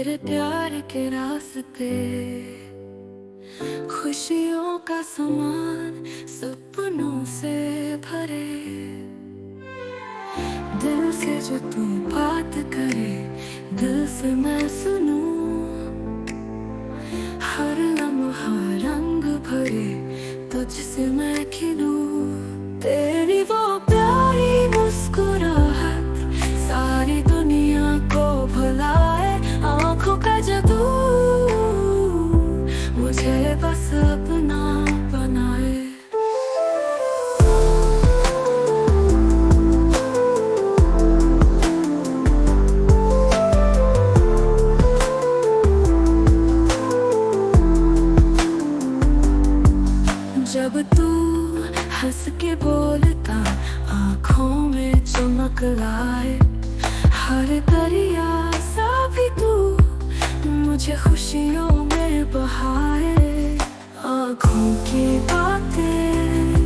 तेरे प्यार के रास्ते, खुशियों का सामान सपनों से भरे। दिल से जो तू बात करे, दिल से मैं सुनूं, हर लम्हा रंग भरे तुझसे मैं खिलूं। तेरी वो प्यारी मुस्कुराहट सारी दुनिया को भुलाए, आँखों का जादू मुझे बस अपना बनाए। जब तू हंस के बोलता, आँखों में चमक लाए, हर दरिया सा भी तू मुझे खुशियों में बहाए। आँखों की बातें